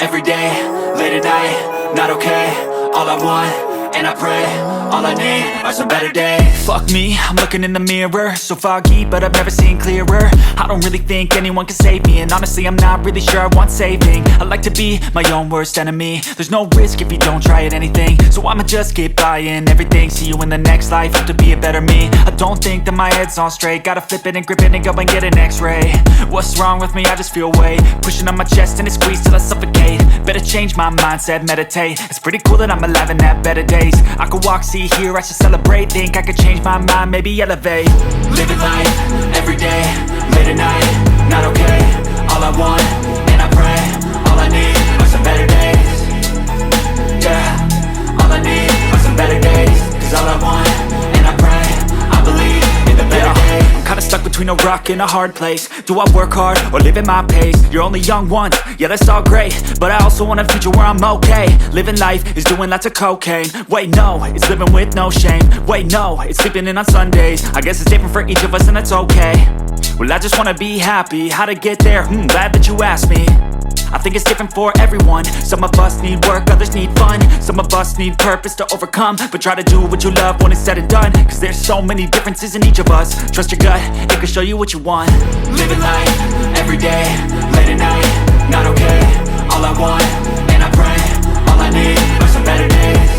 every day, late at night, not okay. All I want, and I pray, all I need are some better days. Fuck me, I'm looking in the mirror, so foggy, but I've never seen clearer. I don't really think anyone can save me, and honestly I'm not really sure I want saving. I like to be my own worst enemy. There's no risk if you don't try at anything, so I'ma just keep buying everything. See you in the next life, hope to be a better me. I don't think that my head's on straight, gotta flip it and grip it and go and get an x-ray. What's wrong with me? I just feel weight pushing on my chest and it squeezes till I suffocate. Better change my mindset, meditate. It's pretty cool that I'm alive and have better days. I could walk, see, hear, I should celebrate. Think I could change my mind, maybe elevate. Living life, every day, late at night, not okay. All I want, and I pray, all I need are some better days. Yeah, all I need are some better days. Cause all I want, and I pray, I believe in the better days. I'm kinda stuck between a rock and a hard place. Do I work hard or live at my pace? You're only young once, yeah that's all great, but I also want a future where I'm okay. Living life is doing lots of cocaine. Wait no, it's living with no shame. Wait no, it's sleeping in on Sundays. I guess it's different for each of us and that's okay. Well I just wanna be happy, how to get there? Glad that you asked me. I think it's different for everyone. Some of us need work, others need fun. Some of us need purpose to overcome. But try to do what you love when it's said and done. Cause there's so many differences in each of us. Trust your gut, it can show you what you want. Living life, every day, late at night, not okay. All I want, and I pray, all I need are some better days.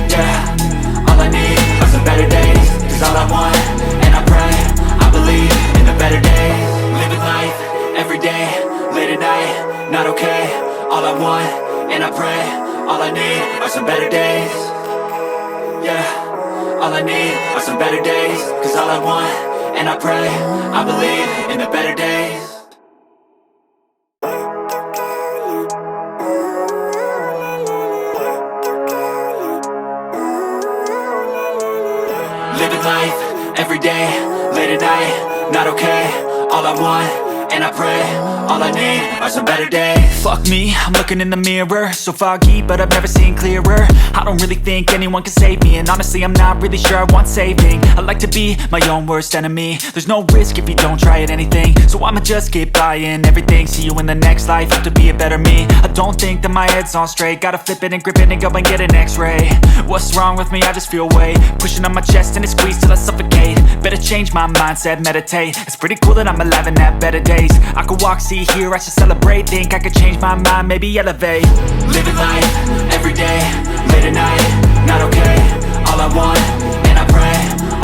Yeah, all I need are some better days. Cause all I want, and I pray, I believe in the better days. Living life, every day, late at night, not okay. All I want, and I pray, all I need are some better days. Yeah, all I need are some better days. Cause all I want, and I pray, I believe in the better days. Living life, every day, late at night, not okay. All I want, and I pray, all I need are some better days. Fuck me, I'm looking in the mirror, so foggy, but I've never seen clearer. I don't really think anyone can save me, and honestly I'm not really sure I want saving. I like to be my own worst enemy. There's no risk if you don't try at anything, so I'ma just keep buying everything. See you in the next life, hope to be a better me. I don't think that my head's on straight, gotta flip it and grip it and go and get an x-ray. What's wrong with me? I just feel weight pushing on my chest and it squeezes till I suffocate. Better change my mindset, meditate. It's pretty cool that I'm alive and have better days. I could walk, see, hear, I should celebrate. Think I could change my mind, maybe elevate. Living life, every day, late at night, not okay. All I want, and I pray,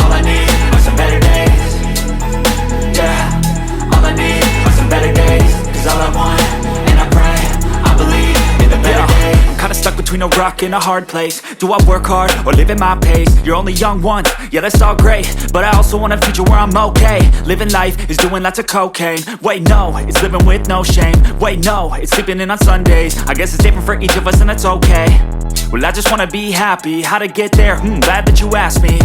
all I need are some better days. Yeah, all I need are some better days. Cause all I want, and I pray, I believe in the better days. I'm kinda stuck between a rock and a hard place. Do I work hard or live at my pace? You're only young once, yeah that's all great, but I also want a future where I'm okay. Living life is doing lots of cocaine. Wait no, it's living with no shame. Wait no, it's sleeping in on Sundays. I guess it's different for each of us and that's okay. Well I just wanna be happy, how to get there? Glad that you asked me.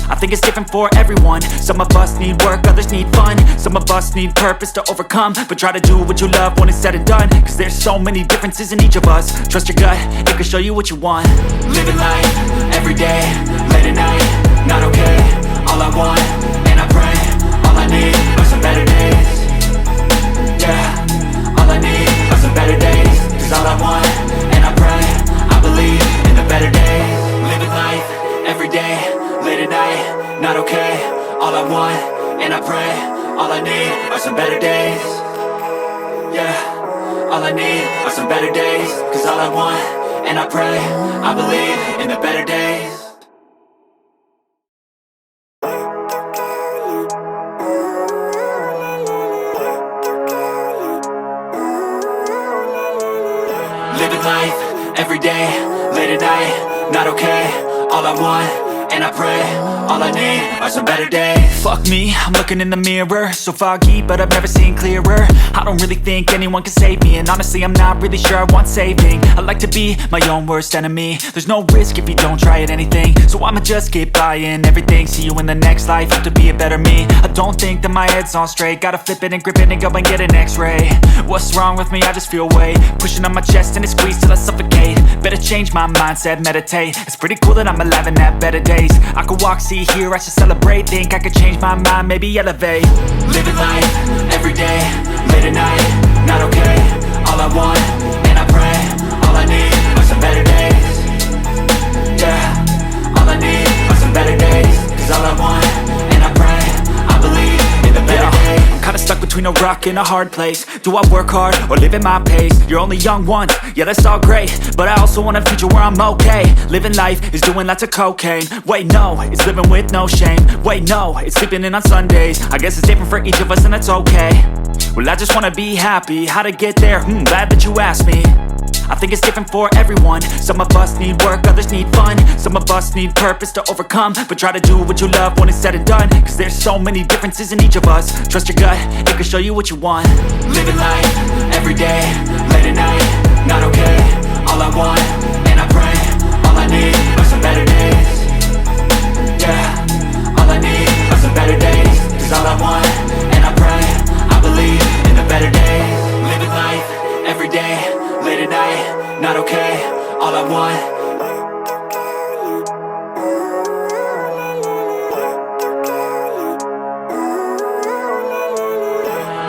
I think it's different for everyone. Some of us need work, others need fun. Some of us need purpose to overcome. But try to do what you love when it's said and done. Cause there's so many differences in each of us. Trust your gut, it can show you what you want. Living life, every day, late at night, not okay. All I want, and I pray, all I need are some better days. Yeah, all I need are some better days. Cause all I want, and I pray, I believe in the better days. Living life, every day, late at night, not okay. All I want, and I pray, all I need are some better days. Yeah, all I need are some better days. Cause all I want, and I pray, I believe in the better days. Living life, every day, late at night, not okay. All I want, and I pray, all I need are some better days. Fuck me, I'm looking in the mirror, so foggy, but I've never seen clearer. I don't really think anyone can save me, and honestly I'm not really sure I want saving. I like to be my own worst enemy. There's no risk if you don't try at anything, so I'ma just keep buying everything. See you in the next life, hope to be a better me. I don't think that my head's on straight, gotta flip it and grip it and go and get an x-ray. What's wrong with me? I just feel weight pushing on my chest and it squeezes till I suffocate. Better change my mindset, meditate. It's pretty cool that I'm alive and have better days. I could walk, see, hear, I should celebrate. Think I could change my mind, maybe elevate. Living life, every day, late at night, not okay. All I want, rock in a hard place. Do I work hard or live at my pace? You're only young once, yeah that's all great, but I also want a future where I'm okay. Living life is doing lots of cocaine. Wait no, it's living with no shame. Wait no, it's sleeping in on Sundays. I guess it's different for each of us and that's okay. Well I just wanna be happy, how to get there? Glad that you asked me. I think it's different for everyone. Some of us need work, others need fun. Some of us need purpose to overcome. But try to do what you love when it's said and done, cause there's so many differences in each of us. Trust your gut, it can show you what you want. Living life, everyday, late at night, not okay. All I want, and I pray, all I need are some better days. Yeah, all I need are some better days. Cause all I want, and I pray, I believe in the better days. Living life, everyday, late at night, not okay, all I want.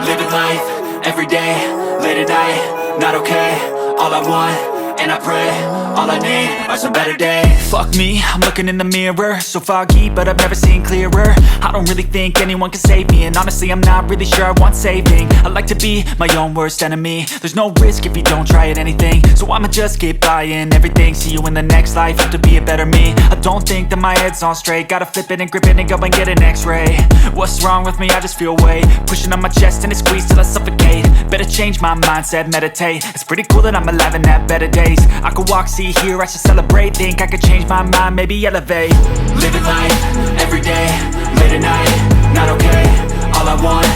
Living life, everyday, late at night, not okay, all I want. And I pray, all I need are some better days. Fuck me, I'm looking in the mirror, so foggy, but I've never seen clearer. I don't really think anyone can save me, and honestly I'm not really sure I want saving. I like to be my own worst enemy. There's no risk if you don't try at anything, so I'ma just keep buying everything. See you in the next life, have to be a better me. I don't think that my head's on straight, gotta flip it and grip it and go and get an x-ray. What's wrong with me? I just feel weight pushing on my chest and it squeezes till I suffocate. Better change my mindset, meditate. It's pretty cool that I'm alive and have better days. I could walk, see, hear, I should celebrate. Think I could change my mind, maybe elevate. Living life, everyday, late at night, not okay. All I want,